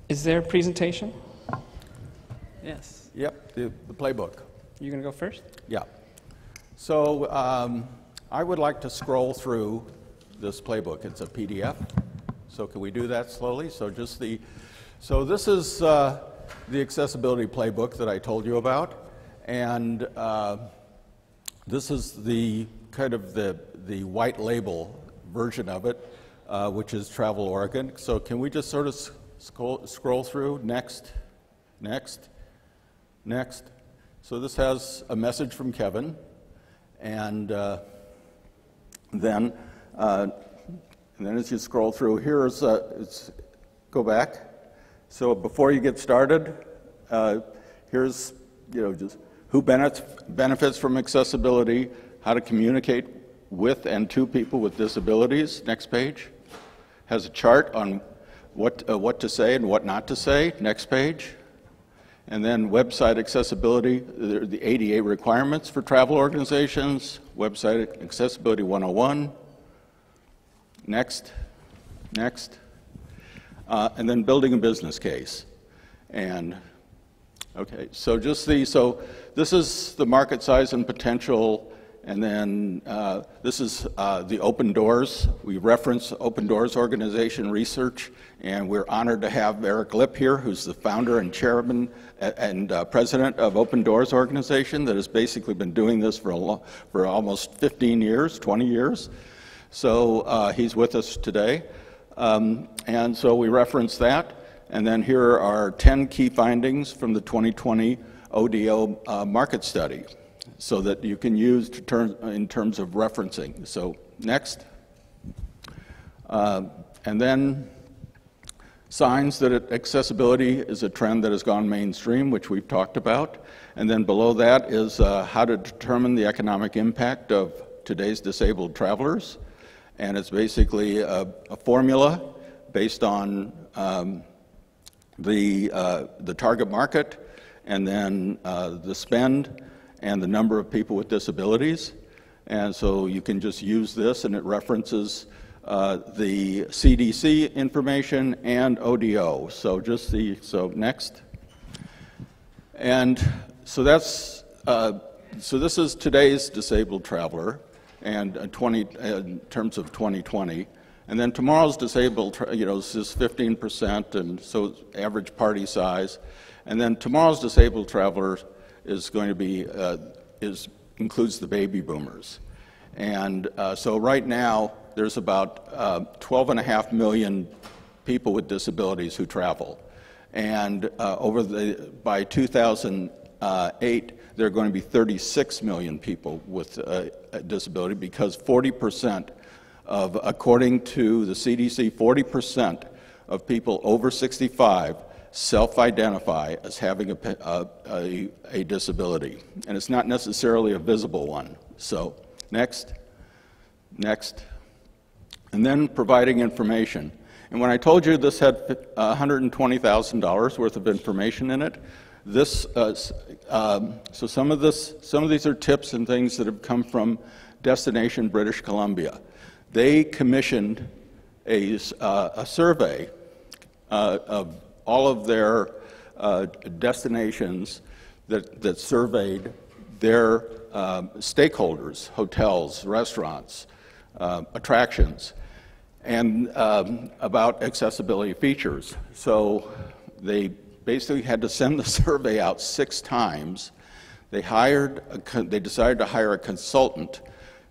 Is there a presentation? Yes. Yep, the playbook. You're going to go first? Yeah. So I would like to scroll through this playbook. It's a PDF. So can we do that slowly? So this is the accessibility playbook that I told you about, and this is the kind of the white label version of it, which is Travel Oregon. So can we just sort of scroll through? Next, next, next. So this has a message from Kevin, and then as you scroll through, here's go back. So before you get started, here's just who benefits from accessibility, how to communicate with and to people with disabilities. Next page has a chart on what to say and what not to say. Next page. And then website accessibility, the ADA requirements for travel organizations, website accessibility 101. Next, next. And then building a business case. And okay, so this is the market size and potential, and then this is the Open Doors. We reference Open Doors organization research, and we're honored to have Eric Lipp here, who's the founder and chairman and president of Open Doors organization that has basically been doing this for almost 15 years, 20 years. So he's with us today. And so we reference that. And then here are 10 key findings from the 2020 ODL market study, so that you can use in terms of referencing. So next. And then signs that accessibility is a trend that has gone mainstream, which we've talked about. And then below that is how to determine the economic impact of today's disabled travelers. And it's basically a formula based on the target market, and then the spend and the number of people with disabilities. And so you can just use this, and it references the CDC information and ODO. So so next. And so this is today's disabled traveler, and in terms of 2020. And then tomorrow's disabled, this is 15%, and so average party size. And then tomorrow's disabled traveler is going to be, includes the baby boomers. And so right now, there's about 12.5 million people with disabilities who travel. And by 2008, there are going to be 36 million people with a disability, because 40%, according to the CDC, 40% of people over 65 self-identify as having a disability. And it's not necessarily a visible one. So next, next. And then providing information. And when I told you this had $120,000 worth of information in it, so some of these are tips and things that have come from Destination British Columbia. They commissioned a survey of all of their destinations that surveyed their stakeholders, hotels, restaurants, attractions, and about accessibility features. So they basically had to send the survey out 6 times. They decided to hire a consultant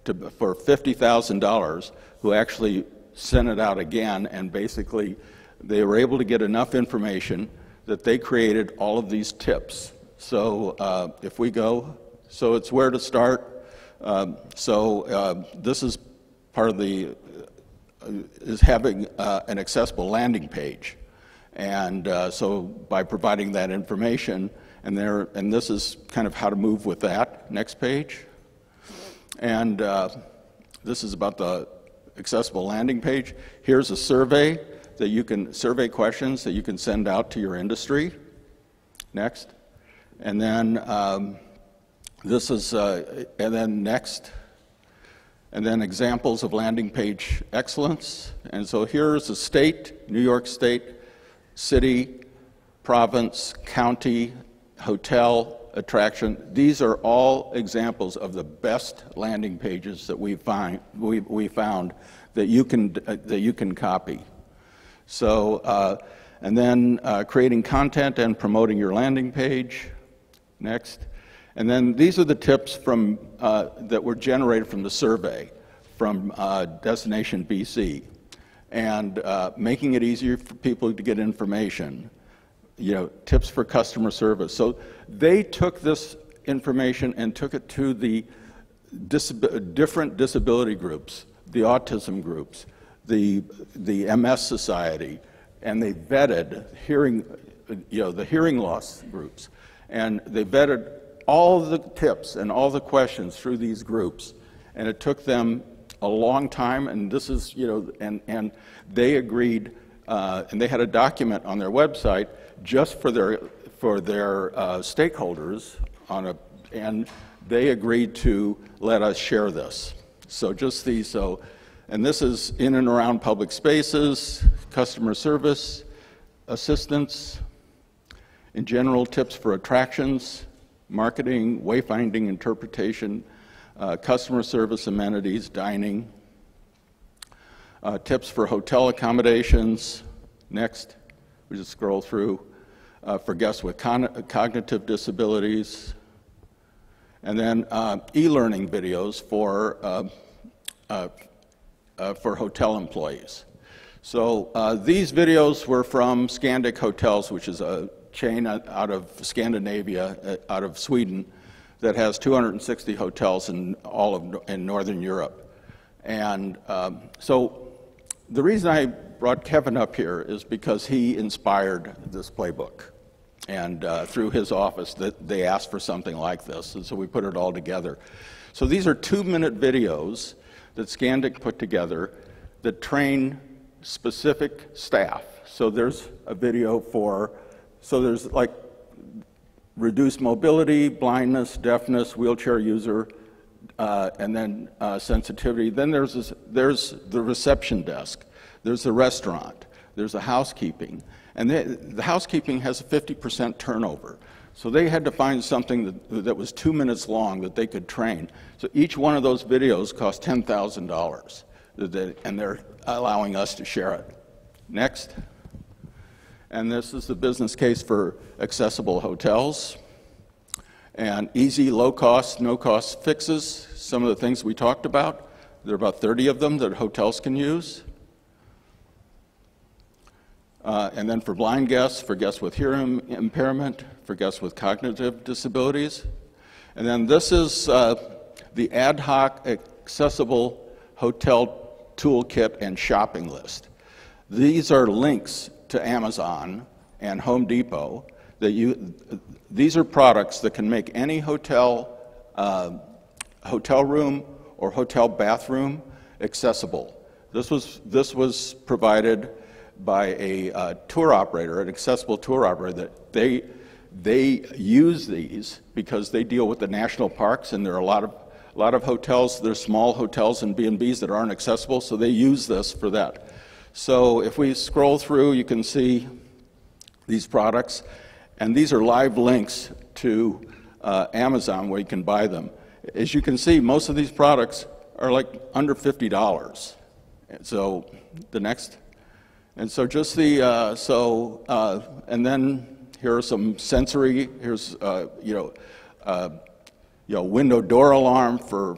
for $50,000 who actually sent it out again, and basically they were able to get enough information that they created all of these tips. So if we go, so it's where to start. This is part of is having an accessible landing page. And so by providing that information, and this is kind of how to move with that. Next page. And this is about the accessible landing page. Here's a survey survey questions that you can send out to your industry. Next. And then and then next. And then examples of landing page excellence. And so here's a state, New York State, city, province, county, hotel, attraction. These are all examples of the best landing pages that we found that you can copy. So, and then creating content and promoting your landing page. Next. And then these are the tips from, that were generated from the survey from Destination BC. And making it easier for people to get information. Tips for customer service. So they took this information and took it to the different disability groups, the autism groups, the MS Society, and they vetted the hearing loss groups. And they vetted all the tips and all the questions through these groups. And it took them a long time, and this is, and they agreed, and they had a document on their website just for their stakeholders and they agreed to let us share this. So just these, and this is in and around public spaces, customer service, assistance, in general, tips for attractions, marketing, wayfinding, interpretation, customer service amenities, dining, tips for hotel accommodations. Next, we just scroll through for guests with cognitive disabilities, and then e-learning videos for hotel employees. So these videos were from Scandic Hotels, which is a chain out of Scandinavia, out of Sweden, that has 260 hotels in Northern Europe. And so the reason I brought Kevin up here is because he inspired this playbook. And through his office, they asked for something like this, and so we put it all together. So these are 2-minute videos that Scandic put together that train specific staff. So there's a video so there's like reduced mobility, blindness, deafness, wheelchair user, and then sensitivity. Then there's the reception desk. There's the restaurant. There's the housekeeping. And the housekeeping has a 50% turnover. So they had to find something that was 2 minutes long that they could train. So each one of those videos cost $10,000, and they're allowing us to share it. Next. And this is the business case for accessible hotels. And easy, low-cost, no-cost fixes, some of the things we talked about. There are about 30 of them that hotels can use. And then for blind guests, for guests with hearing impairment, for guests with cognitive disabilities. And then this is the ad hoc accessible hotel toolkit and shopping list. These are links to Amazon and Home Depot. These are products that can make any hotel room or hotel bathroom accessible. This was provided by a tour operator, an accessible tour operator, that they use these because they deal with the national parks, and there are a lot of hotels, there's small hotels and B&Bs that aren't accessible, so they use this for that. So if we scroll through, you can see these products, and these are live links to Amazon where you can buy them. As you can see, most of these products are like under $50. So the next. And so just the, and then here are some sensory, here's, window door alarm for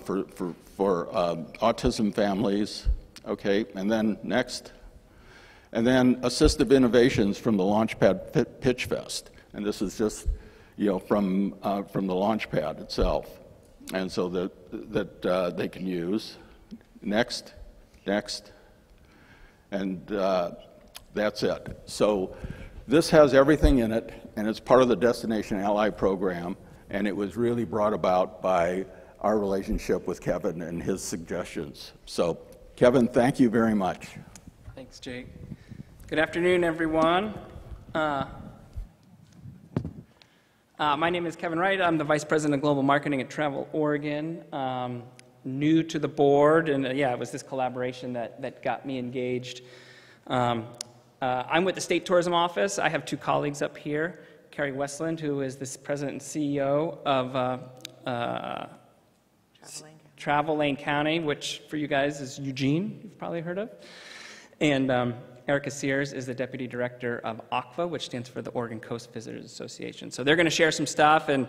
autism families, okay, and then next. And then assistive innovations from the Launchpad Pitch Fest. And this is just, from the Launchpad itself. And so that they can use. Next. And that's it. So this has everything in it, and it's part of the Destination Ally program, and it was really brought about by our relationship with Kevin and his suggestions. So, Kevin, thank you very much. Thanks, Jake. Good afternoon, everyone. My name is Kevin Wright. I'm the Vice President of Global Marketing at Travel Oregon. New to the board, and it was this collaboration that got me engaged. I'm with the State Tourism Office. I have two colleagues up here, Kerry Westland, who is the president and CEO of Travel Lane County, which for you guys is Eugene, you've probably heard of. And Arica Sears is the deputy director of OCVA, which stands for the Oregon Coast Visitors Association. So they're going to share some stuff, and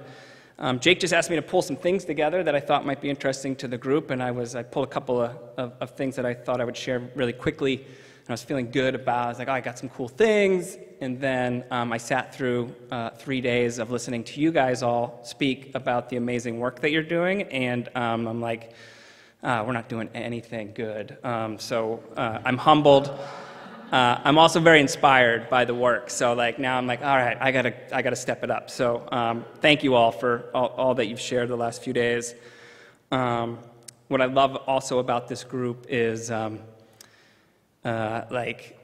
Jake just asked me to pull some things together that I thought might be interesting to the group, and I pulled a couple of things that I thought I would share really quickly, and I was feeling good about. I was like, oh, I got some cool things, and then I sat through 3 days of listening to you guys all speak about the amazing work that you're doing, and I'm like, we're not doing anything good. So I'm humbled. I'm also very inspired by the work. So like now I'm like, all right, I gotta step it up. So thank you all for all that you've shared the last few days. What I love also about this group is like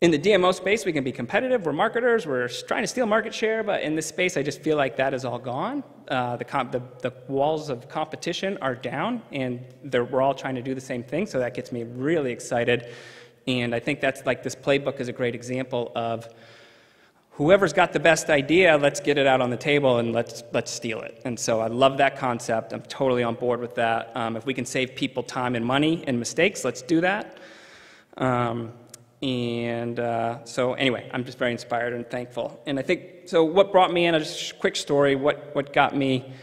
in the DMO space, we can be competitive. We're marketers. We're trying to steal market share. But in this space, I just feel like that is all gone. The walls of competition are down, and we're all trying to do the same thing. So that gets me really excited. And I think that's like this playbook is a great example of whoever's got the best idea, let's get it out on the table and let's steal it. And so I love that concept. I'm totally on board with that. If we can save people time and money and mistakes, let's do that. So anyway, I'm just very inspired and thankful. And I think, so what brought me in, a quick story, what got me,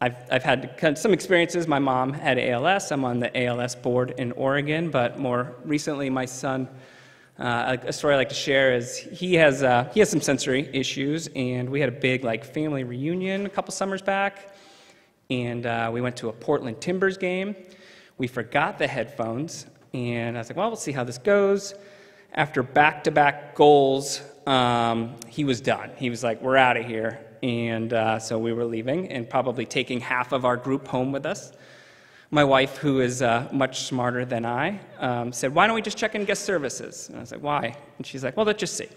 I've had some experiences. My mom had ALS. I'm on the ALS board in Oregon, but more recently, my son, a story I like to share is he has some sensory issues, and we had a big family reunion a couple summers back, and we went to a Portland Timbers game. We forgot the headphones, and I was like, well, we'll see how this goes. After back-to-back goals, he was done. He was like, we're out of here. And so we were leaving and probably taking half of our group home with us. My wife, who is much smarter than I, said, why don't we just check in guest services? And I was like, why? And she's like, well, let's just see.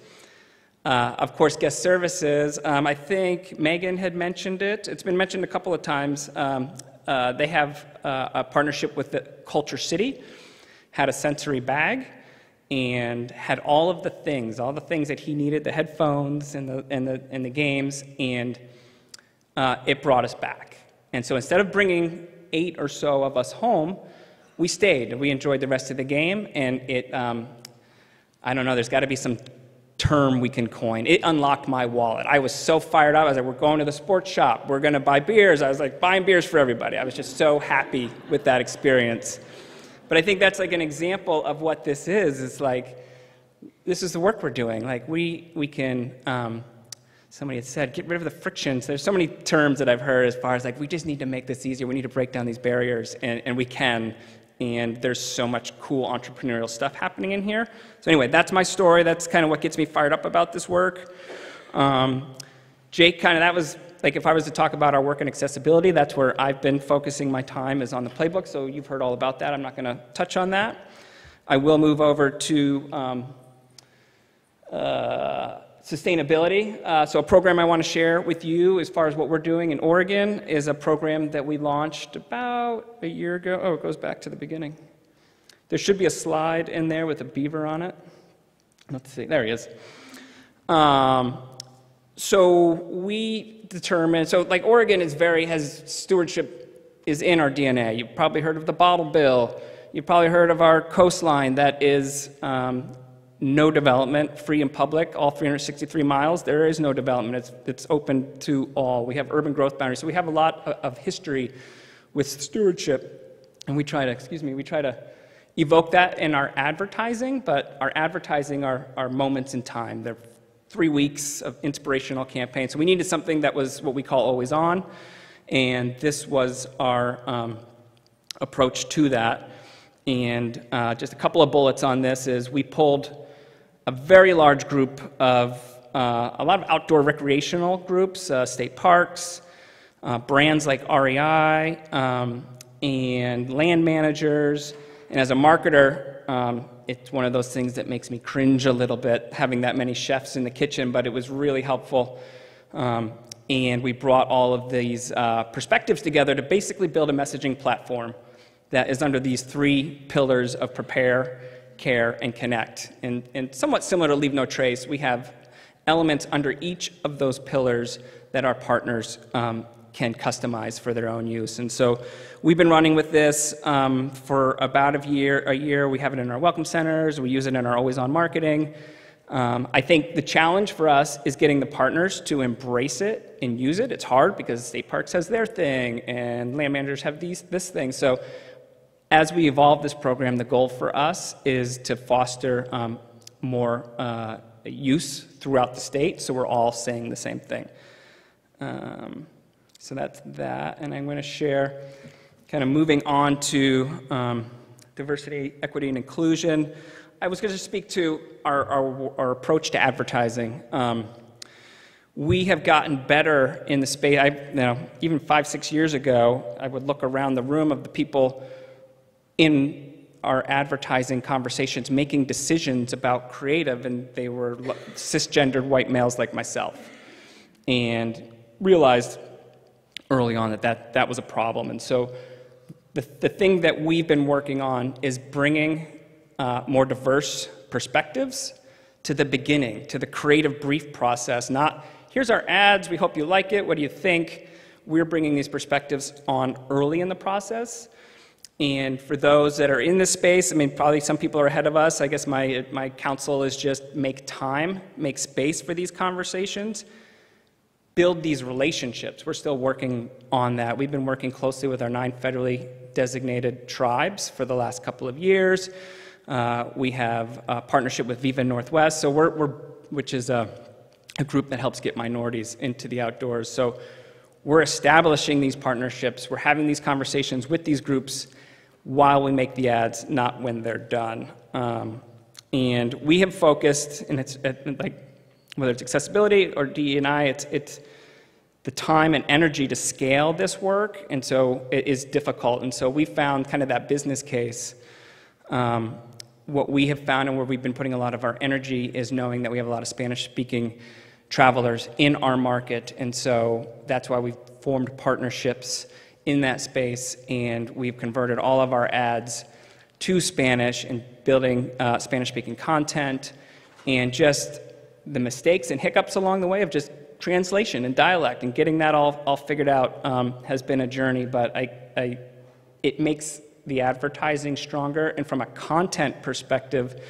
Of course, guest services, I think Megan had mentioned it. It's been mentioned a couple of times. They have a partnership with the Culture City, had a sensory bag, and had all the things that he needed, the headphones and the games, and it brought us back. And so instead of bringing 8 or so of us home, we stayed and we enjoyed the rest of the game. And it, I don't know, there's got to be some term we can coin. It unlocked my wallet. I was so fired up. I was like, we're going to the sports shop. We're going to buy beers. I was like buying beers for everybody. I was just so happy with that experience. But I think that's like an example of what this is. It's like, this is the work we're doing. Like we can, somebody had said, get rid of the frictions. There's so many terms that I've heard as far as like, we just need to make this easier. We need to break down these barriers, and we can. And there's so much cool entrepreneurial stuff happening in here. So anyway, that's my story. That's kind of what gets me fired up about this work. Jake, that was, like if I was to talk about our work in accessibility, that's where I've been focusing my time, is on the playbook. So you've heard all about that. I'm not going to touch on that. I will move over to sustainability. So a program I want to share with you as far as what we're doing in Oregon is a program that we launched about a year ago. Oh, it goes back to the beginning. There should be a slide in there with a beaver on it. Let's see. There he is. So we determined, so like Oregon has stewardship is in our DNA. You've probably heard of the bottle bill. You've probably heard of our coastline that is no development, free and public, all 363 miles. There is no development. It's open to all. We have urban growth boundaries. So we have a lot of history with stewardship, and we try to evoke that in our advertising, but our advertising are moments in time. They're 3 weeks of inspirational campaign. So we needed something that was what we call always on, and this was our approach to that. And just a couple of bullets on this is we pulled a very large group of a lot of outdoor recreational groups, state parks, brands like REI, and land managers. And as a marketer, it's one of those things that makes me cringe a little bit, having that many chefs in the kitchen, but it was really helpful. And we brought all of these perspectives together to basically build a messaging platform that is under these 3 pillars of prepare, care, and connect. And somewhat similar to Leave No Trace, we have elements under each of those pillars that our partners can customize for their own use. And so we've been running with this for about a year. We have it in our welcome centers. We use it in our always-on marketing. I think the challenge for us is getting the partners to embrace it and use it. It's hard because state parks has their thing and land managers have this thing. So as we evolve this program, the goal for us is to foster more use throughout the state, so we're all saying the same thing. So that's that, and I'm going to share, kind of moving on to diversity, equity, and inclusion. I was going to speak to our approach to advertising. We have gotten better in the space. Even 5-6 years ago, I would look around the room of the people in our advertising conversations making decisions about creative, and they were cisgendered white males like myself, and realized early on that was a problem. And so the thing that we've been working on is bringing more diverse perspectives to the beginning, to the creative brief process. Not, here's our ads, we hope you like it, what do you think? We're bringing these perspectives on early in the process. And for those that are in this space, I mean, probably some people are ahead of us. I guess my counsel is just make time, make space for these conversations, build these relationships. We're still working on that. We've been working closely with our 9 federally designated tribes for the last couple of years. We have a partnership with Viva Northwest, so which is a group that helps get minorities into the outdoors. So we're establishing these partnerships. We're having these conversations with these groups while we make the ads, not when they're done. And we have focused, and it's like whether it's accessibility or DE&I, it's the time and energy to scale this work, and so it is difficult. And so we found kind of that business case. What we have found and where we've been putting a lot of our energy is knowing that we have a lot of Spanish-speaking travelers in our market, and so that's why we've formed partnerships in that space, and we've converted all of our ads to Spanish and building Spanish-speaking content, and just the mistakes and hiccups along the way of just translation and dialect and getting that all figured out has been a journey, but it makes the advertising stronger. And from a content perspective,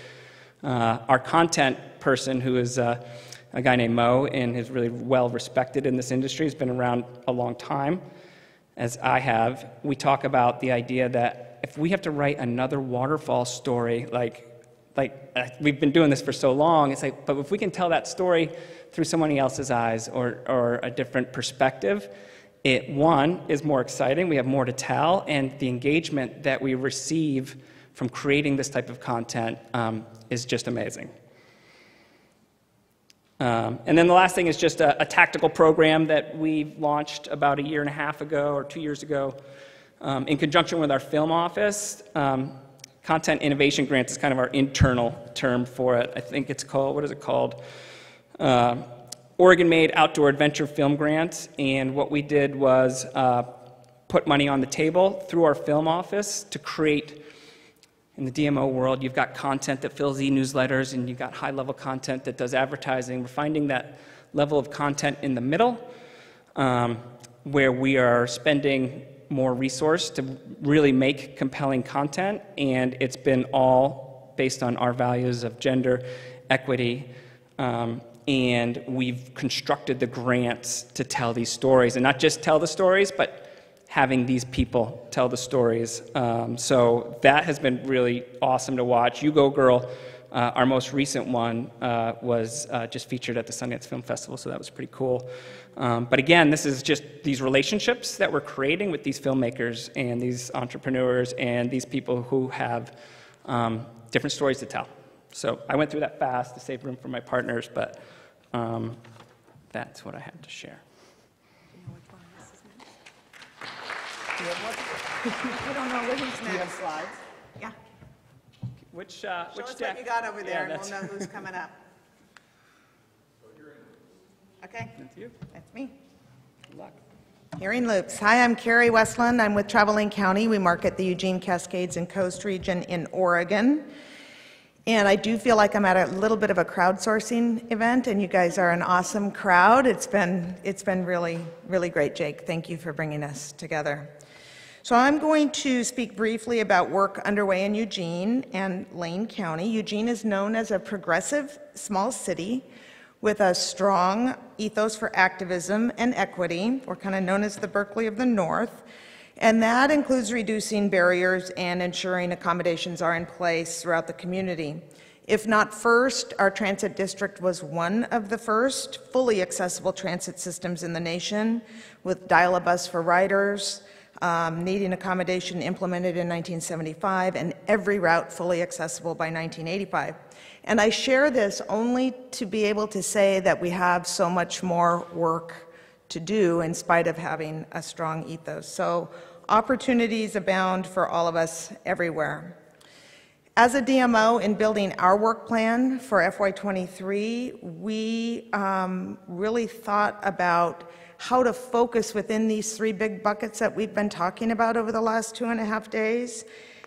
our content person, who is a guy named Mo and is really well respected in this industry, has been around a long time, as I have. We talk about the idea that if we have to write another waterfall story, like we've been doing this for so long, it's like, but if we can tell that story through somebody else's eyes or a different perspective, it, one, is more exciting, we have more to tell, and the engagement that we receive from creating this type of content is just amazing. And then the last thing is just a tactical program that we launched about 1.5 years ago or 2 years ago in conjunction with our film office. Content Innovation Grants is kind of our internal term for it. I think it's called, what is it called? Oregon-made Outdoor Adventure Film Grants. And what we did was put money on the table through our film office to create. In the DMO world, you've got content that fills e-newsletters, and you've got high-level content that does advertising. We're finding that level of content in the middle, where we are spending more resource to really make compelling content, and it's been all based on our values of gender, equity, and we've constructed the grants to tell these stories, and not just tell the stories, but having these people tell the stories. So that has been really awesome to watch. You Go Girl, our most recent one, was just featured at the Sundance Film Festival, so that was pretty cool. But again, this is just these relationships that we're creating with these filmmakers and these entrepreneurs and these people who have different stories to tell. So I went through that fast to save room for my partners, but that's what I had to share. We don't know who's next. Do you have slides? Yeah. Which Show us deck? what you got over there, Yeah, and we'll know who's coming up. Okay, That's you. that's me. Good luck. Hearing loops. Hi, I'm Kerry Westland. I'm with Traveling County. We market the Eugene Cascades and Coast region in Oregon. And I do feel like I'm at a little bit of a crowdsourcing event, and you guys are an awesome crowd. It's been really, really great, Jake. Thank you for bringing us together. So I'm going to speak briefly about work underway in Eugene and Lane County. Eugene is known as a progressive small city with a strong ethos for activism and equity. We're kind of known as the Berkeley of the North. And that includes reducing barriers and ensuring accommodations are in place throughout the community. If not first, our transit district was one of the first fully accessible transit systems in the nation, with dial-a-bus for riders, needing accommodation implemented in 1975, and every route fully accessible by 1985. And I share this only to be able to say that we have so much more work to do in spite of having a strong ethos. So opportunities abound for all of us everywhere. As a DMO in building our work plan for FY23, we really thought about how to focus within these three big buckets that we've been talking about over the last 2.5 days.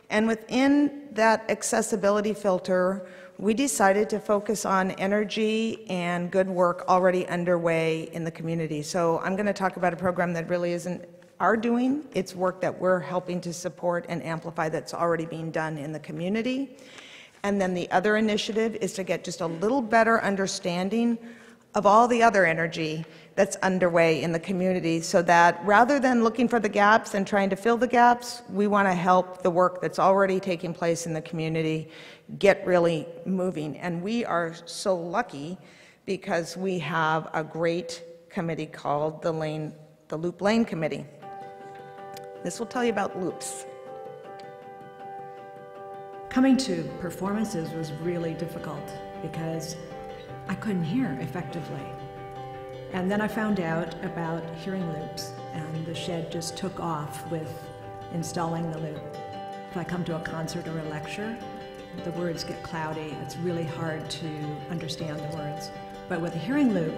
And within that accessibility filter, we decided to focus on energy and good work already underway in the community. So I'm going to talk about a program that really isn't our doing. It's work that we're helping to support and amplify that's already being done in the community. And then the other initiative is to get just a little better understanding of all the other energy that's underway in the community, so that rather than looking for the gaps and trying to fill the gaps, we want to help the work that's already taking place in the community get really moving. And we are so lucky because we have a great committee called the Loop Lane Committee. This will tell you about loops. Coming to performances was really difficult because I couldn't hear effectively. And then I found out about hearing loops, and the shed just took off with installing the loop. If I come to a concert or a lecture, the words get cloudy. It's really hard to understand the words. But with a hearing loop,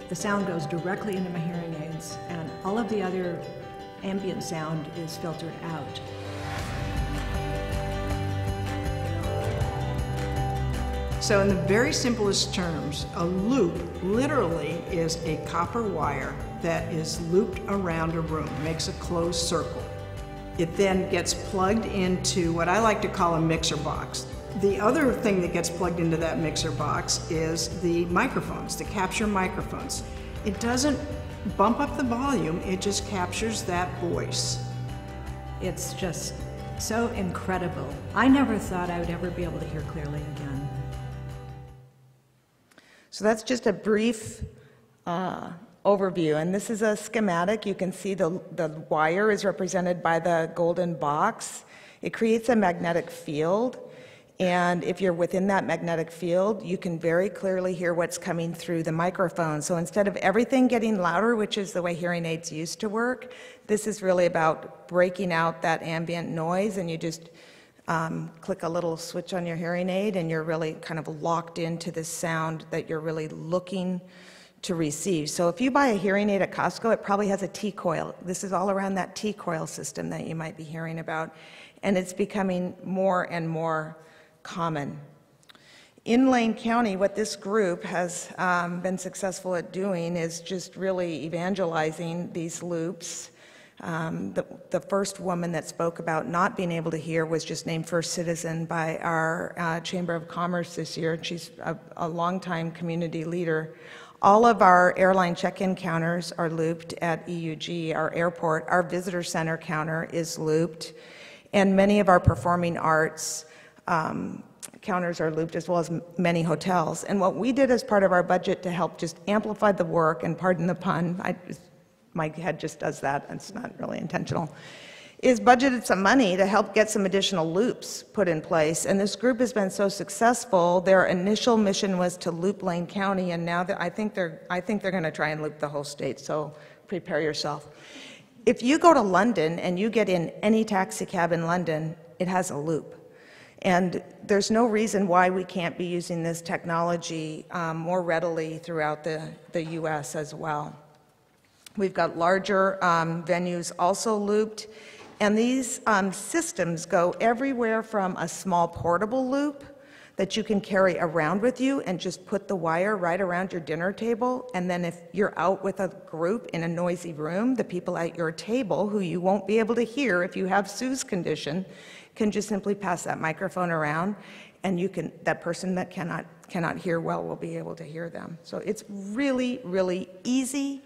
the sound goes directly into my hearing aids, and all of the other ambient sound is filtered out. So in the very simplest terms, a loop literally is a copper wire that is looped around a room, makes a closed circle. It then gets plugged into what I like to call a mixer box. The other thing that gets plugged into that mixer box is the microphones, the capture microphones. It doesn't bump up the volume, it just captures that voice. It's just so incredible. I never thought I would ever be able to hear clearly again. So that's just a brief overview, and this is a schematic. You can see the wire is represented by the golden box. It creates a magnetic field, and if you're within that magnetic field, you can very clearly hear what's coming through the microphone. So instead of everything getting louder, which is the way hearing aids used to work, this is really about breaking out that ambient noise, and you just click a little switch on your hearing aid, and you're really kind of locked into the sound that you're really looking to receive. So if you buy a hearing aid at Costco, it probably has a T-coil. This is all around that T-coil system that you might be hearing about, and it's becoming more and more common. In Lane County, what this group has been successful at doing is just really evangelizing these loops. The first woman that spoke about not being able to hear was just named First Citizen by our Chamber of Commerce this year. She's a longtime community leader. All of our airline check-in counters are looped at EUG, our airport. Our visitor center counter is looped, and many of our performing arts counters are looped, as well as many hotels. And what we did as part of our budget to help just amplify the work, and pardon the pun, my head just does that, it's not really intentional, is budgeted some money to help get some additional loops put in place. And this group has been so successful. Their initial mission was to loop Lane County, and now I think they're going to try and loop the whole state, so prepare yourself. If you go to London and you get in any taxi cab in London, it has a loop. And there's no reason why we can't be using this technology more readily throughout the US as well. We've got larger venues also looped, and these systems go everywhere from a small portable loop that you can carry around with you and just put the wire right around your dinner table. And then if you're out with a group in a noisy room, the people at your table, who you won't be able to hear if you have Sue's condition, can just simply pass that microphone around, and that person that cannot hear well will be able to hear them. So it's really, really easy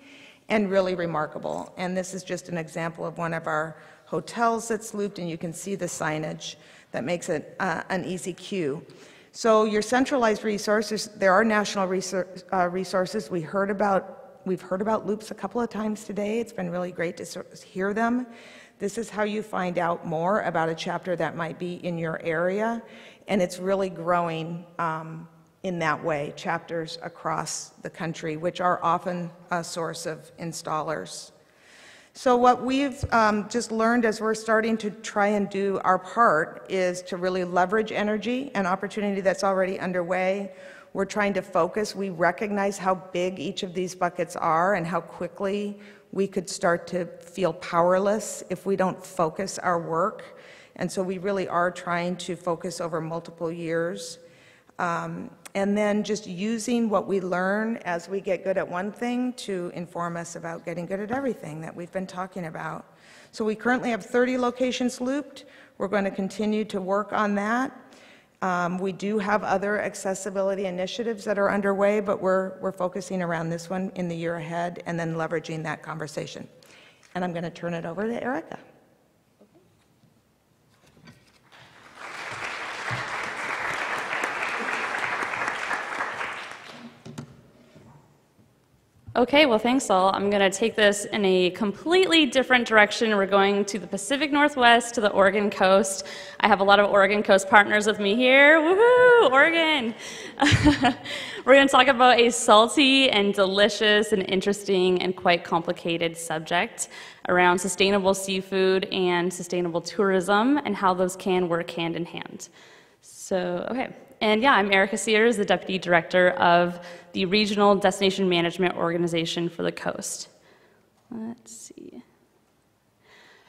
and really remarkable. And this is just an example of one of our hotels that's looped, and you can see the signage that makes it an easy cue. So your centralized resources, there are national resources. We've heard about loops a couple of times today. It's been really great to hear them. This is how you find out more about a chapter that might be in your area, and it's really growing in that way, chapters across the country, which are often a source of installers. So what we've just learned as we're starting to try and do our part is to really leverage energy, an opportunity that's already underway. We're trying to focus. We recognize how big each of these buckets are and how quickly we could start to feel powerless if we don't focus our work. And so we really are trying to focus over multiple years. And then just using what we learn as we get good at one thing to inform us about getting good at everything that we've been talking about. So we currently have 30 locations looped. We're going to continue to work on that. We do have other accessibility initiatives that are underway, but we're focusing around this one in the year ahead and then leveraging that conversation. And I'm going to turn it over to Arica. Okay, well, thanks all. I'm going to take this in a completely different direction. We're going to the Pacific Northwest, to the Oregon coast. I have a lot of Oregon coast partners with me here. Woohoo, Oregon! We're going to talk about a salty and delicious and interesting and quite complicated subject around sustainable seafood and sustainable tourism and how those can work hand in hand. So, okay. And yeah, I'm Arica Sears, the Deputy Director of the Regional Destination Management Organization for the Coast. Let's see.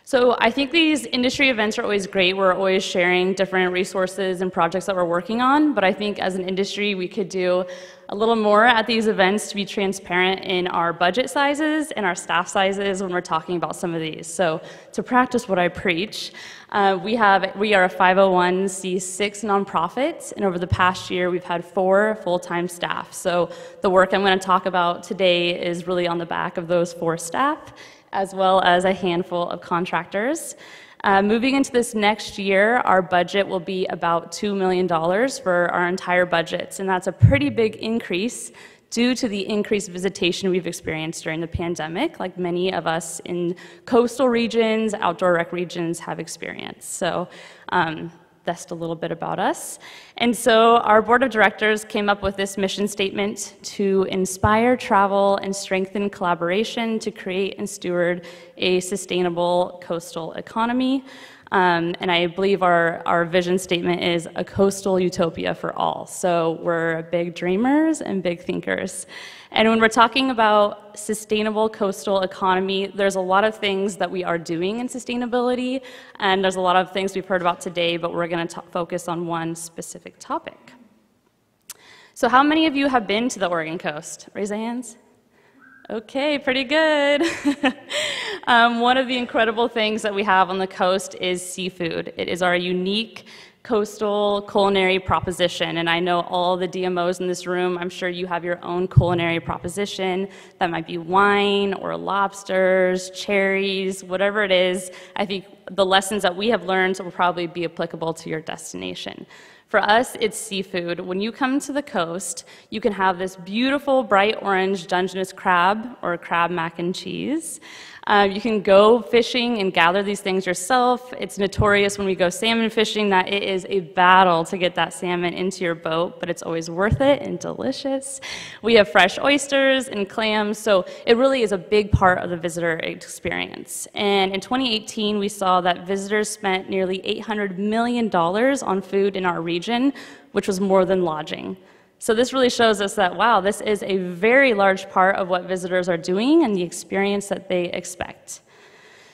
So I think these industry events are always great. We're always sharing different resources and projects that we're working on, but I think as an industry we could do a little more at these events to be transparent in our budget sizes and our staff sizes when we're talking about some of these. So to practice what I preach, we are a 501c6 nonprofit, and over the past year we've had 4 full-time staff. So the work I'm going to talk about today is really on the back of those 4 staff, as well as a handful of contractors. Moving into this next year, our budget will be about $2 million for our entire budget, and that's a pretty big increase due to the increased visitation we've experienced during the pandemic, like many of us in coastal regions, outdoor rec regions have experienced. So that's a little bit about us. And so our board of directors came up with this mission statement to inspire travel and strengthen collaboration to create and steward a sustainable coastal economy. And I believe our vision statement is a coastal utopia for all. So we're big dreamers and big thinkers. And when we're talking about sustainable coastal economy, there's a lot of things that we are doing in sustainability, and there's a lot of things we've heard about today, but we're going to focus on one specific topic. So how many of you have been to the Oregon coast? Raise your hands. Okay, pretty good. One of the incredible things that we have on the coast is seafood. It is our unique coastal culinary proposition, and I know all the DMOs in this room, I'm sure you have your own culinary proposition. That might be wine or lobsters, cherries, whatever it is. I think the lessons that we have learned will probably be applicable to your destination. For us, it's seafood. When you come to the coast, you can have this beautiful bright orange Dungeness crab or crab mac and cheese. You can go fishing and gather these things yourself. It's notorious when we go salmon fishing that it is a battle to get that salmon into your boat, but it's always worth it and delicious. We have fresh oysters and clams, so it really is a big part of the visitor experience. And in 2018, we saw that visitors spent nearly $800 million on food in our region, which was more than lodging. So this really shows us that, wow, this is a very large part of what visitors are doing and the experience that they expect.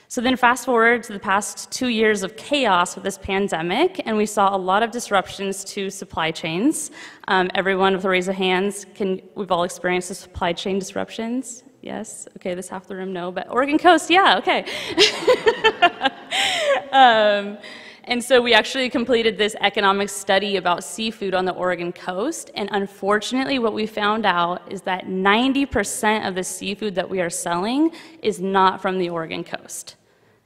So then fast forward to the past 2 years of chaos with this pandemic, and we saw a lot of disruptions to supply chains. Everyone with a raise of hands, we've all experienced the supply chain disruptions? Yes? Okay, this half the room, no, but Oregon coast, yeah, okay. And so we actually completed this economic study about seafood on the Oregon coast, and unfortunately what we found out is that 90% of the seafood that we are selling is not from the Oregon coast.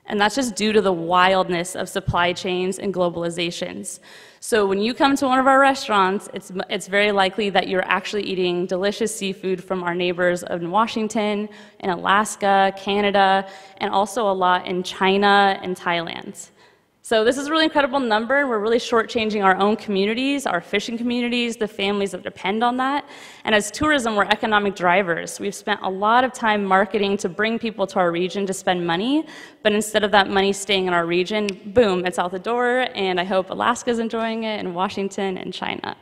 And that's just due to the wildness of supply chains and globalizations. So when you come to one of our restaurants, it's very likely that you're actually eating delicious seafood from our neighbors in Washington, in Alaska, Canada, and also a lot in China and Thailand. So this is a really incredible number. We're really shortchanging our own communities, our fishing communities, the families that depend on that. And as tourism, we're economic drivers. We've spent a lot of time marketing to bring people to our region to spend money, but instead of that money staying in our region, boom, it's out the door, and I hope Alaska's enjoying it, and Washington, and China.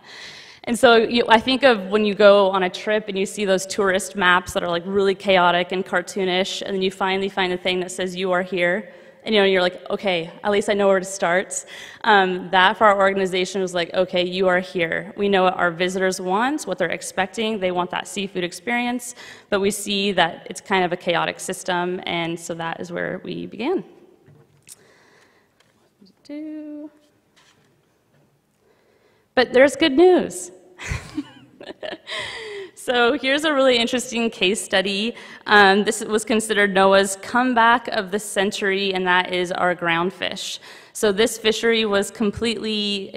And so I think of when you go on a trip and you see those tourist maps that are like really chaotic and cartoonish, and then you finally find the thing that says you are here. And you're like, okay, at least I know where to start. That for our organization was like, okay, you are here. We know what our visitors want, what they're expecting. They want that seafood experience, but we see that it's kind of a chaotic system, and so that is where we began. But there's good news. So here's a really interesting case study. This was considered NOAA's comeback of the century, and that is our groundfish. So this fishery was completely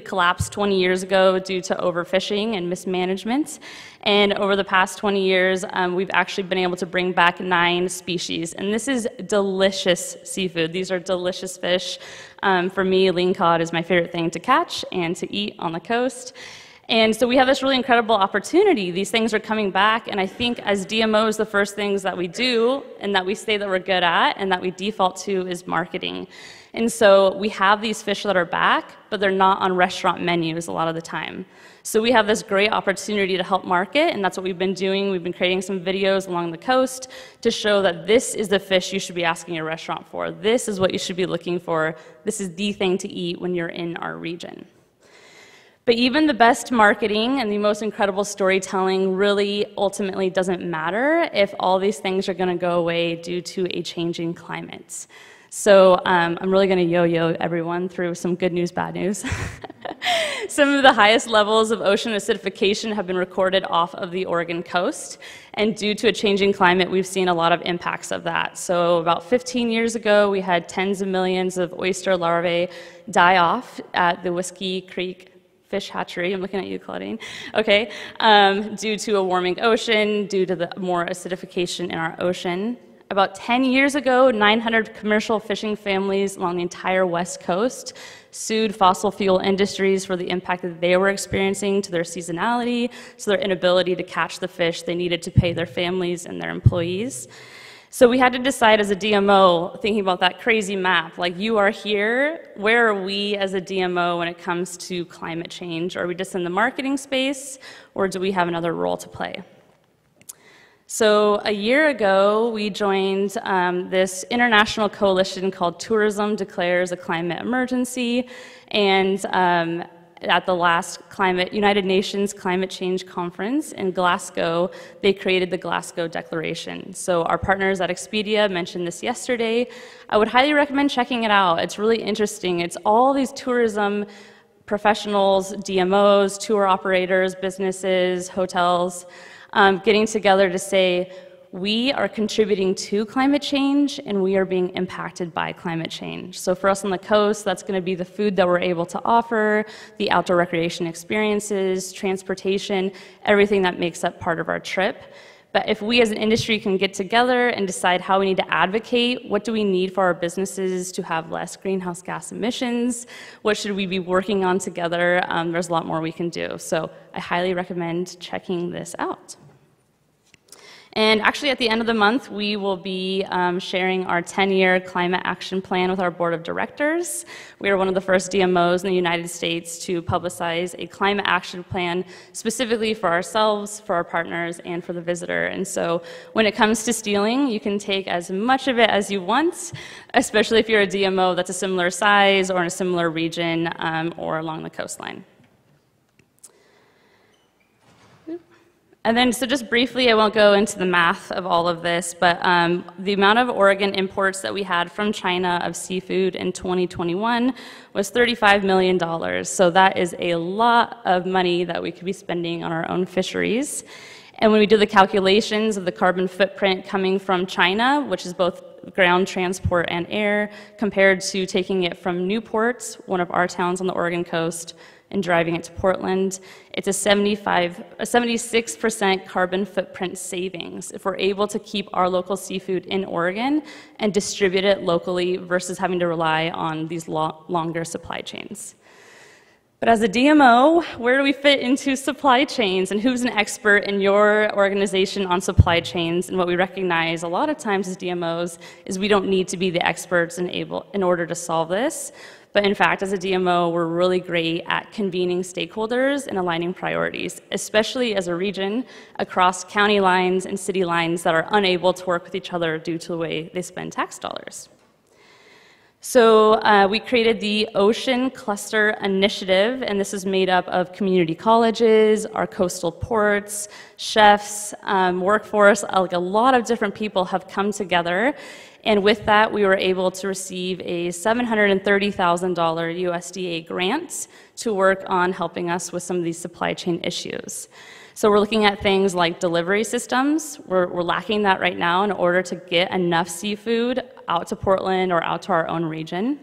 collapsed 20 years ago due to overfishing and mismanagement. And over the past 20 years, we've actually been able to bring back 9 species. And this is delicious seafood. These are delicious fish. For me, lean cod is my favorite thing to catch and to eat on the coast. And so we have this really incredible opportunity. These things are coming back, and I think as DMOs, the first things that we do and that we say that we're good at and that we default to is marketing. And so we have these fish that are back, but they're not on restaurant menus a lot of the time. So we have this great opportunity to help market, and that's what we've been doing. We've been creating some videos along the coast to show that this is the fish you should be asking your restaurant for. This is what you should be looking for. This is the thing to eat when you're in our region. But even the best marketing and the most incredible storytelling really ultimately doesn't matter if all these things are going to go away due to a changing climate. So I'm really going to yo-yo everyone through some good news, bad news. Some of the highest levels of ocean acidification have been recorded off of the Oregon coast. And due to a changing climate, we've seen a lot of impacts of that. So about 15 years ago, we had tens of millions of oyster larvae die off at the Whiskey Creek fish hatchery. I'm looking at you, Claudine. Okay, due to a warming ocean, due to the more acidification in our ocean. About 10 years ago, 900 commercial fishing families along the entire West Coast sued fossil fuel industries for the impact that they were experiencing to their seasonality, so their inability to catch the fish they needed to pay their families and their employees. So we had to decide as a DMO, thinking about that crazy map, like you are here, where are we as a DMO when it comes to climate change? Are we just in the marketing space, or do we have another role to play? So a year ago, we joined this international coalition called Tourism Declares a Climate Emergency, and at the last United Nations Climate Change Conference in Glasgow, they created the Glasgow Declaration. So our partners at Expedia mentioned this yesterday. I would highly recommend checking it out. It's really interesting. It's all these tourism professionals, DMOs, tour operators, businesses, hotels, getting together to say, we are contributing to climate change and we are being impacted by climate change. So for us on the coast, that's going to be the food that we're able to offer, the outdoor recreation experiences, transportation, everything that makes up part of our trip. But if we as an industry can get together and decide how we need to advocate, what do we need for our businesses to have less greenhouse gas emissions, what should we be working on together, there's a lot more we can do. So I highly recommend checking this out. And actually, at the end of the month, we will be sharing our 10-year climate action plan with our board of directors. We are one of the first DMOs in the United States to publicize a climate action plan specifically for ourselves, for our partners, and for the visitor. And so when it comes to stealing, you can take as much of it as you want, especially if you're a DMO that's a similar size or in a similar region or along the coastline. And then, so just briefly, I won't go into the math of all of this, but the amount of Oregon imports that we had from China of seafood in 2021 was $35 million. So that is a lot of money that we could be spending on our own fisheries. And when we do the calculations of the carbon footprint coming from China, which is both ground transport and air, compared to taking it from Newport, one of our towns on the Oregon coast, and driving it to Portland, it's a 76% carbon footprint savings if we're able to keep our local seafood in Oregon and distribute it locally versus having to rely on these longer supply chains. But as a DMO, where do we fit into supply chains, and who's an expert in your organization on supply chains? And what we recognize a lot of times as DMOs is we don't need to be the experts in order to solve this. But in fact, as a DMO, we're really great at convening stakeholders and aligning priorities, especially as a region across county lines and city lines that are unable to work with each other due to the way they spend tax dollars. So we created the Ocean Cluster Initiative, and this is made up of community colleges, our coastal ports, chefs, workforce, like a lot of different people have come together. And with that, we were able to receive a $730,000 USDA grant to work on helping us with some of these supply chain issues. So we're looking at things like delivery systems. We're lacking that right now in order to get enough seafood out to Portland or out to our own region.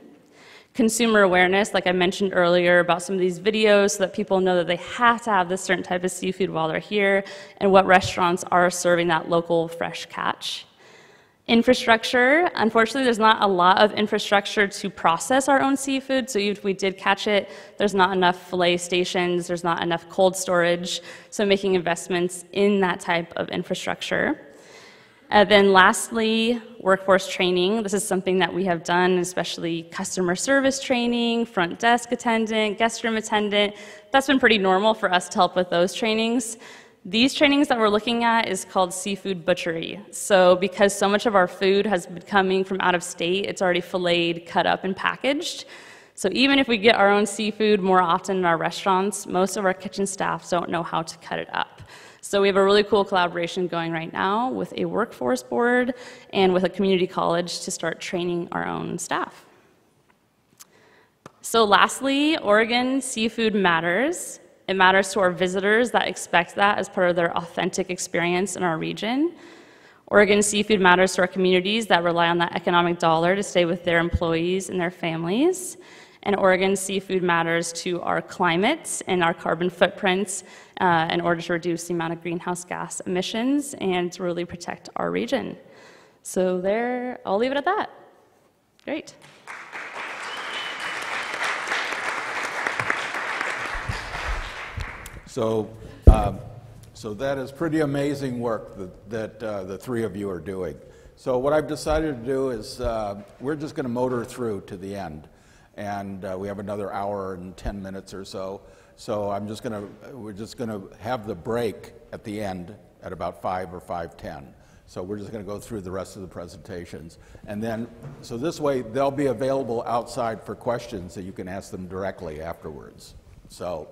Consumer awareness, like I mentioned earlier, about some of these videos so that people know that they have to have this certain type of seafood while they're here, and what restaurants are serving that local fresh catch. Infrastructure, unfortunately, there's not a lot of infrastructure to process our own seafood, so if we did catch it, there's not enough fillet stations, there's not enough cold storage, so making investments in that type of infrastructure. Then lastly, workforce training. This is something that we have done, especially customer service training, front desk attendant, guest room attendant. That's been pretty normal for us to help with those trainings. These trainings that we're looking at is called seafood butchery. So because so much of our food has been coming from out of state, it's already filleted, cut up, and packaged. So even if we get our own seafood more often in our restaurants, most of our kitchen staff don't know how to cut it up. So we have a really cool collaboration going right now with a workforce board and with a community college to start training our own staff. So lastly, Oregon seafood matters. It matters to our visitors that expect that as part of their authentic experience in our region. Oregon seafood matters to our communities that rely on that economic dollar to stay with their employees and their families. And Oregon seafood matters to our climate and our carbon footprints in order to reduce the amount of greenhouse gas emissions and to really protect our region. So there, I'll leave it at that. Great. So that is pretty amazing work that the three of you are doing. So what I've decided to do is we're just going to motor through to the end, and we have another hour and 10 minutes or so. So we're just going to have the break at the end at about 5 or 5:10. So we're just going to go through the rest of the presentations, and then so this way they'll be available outside for questions that you can ask them directly afterwards. So.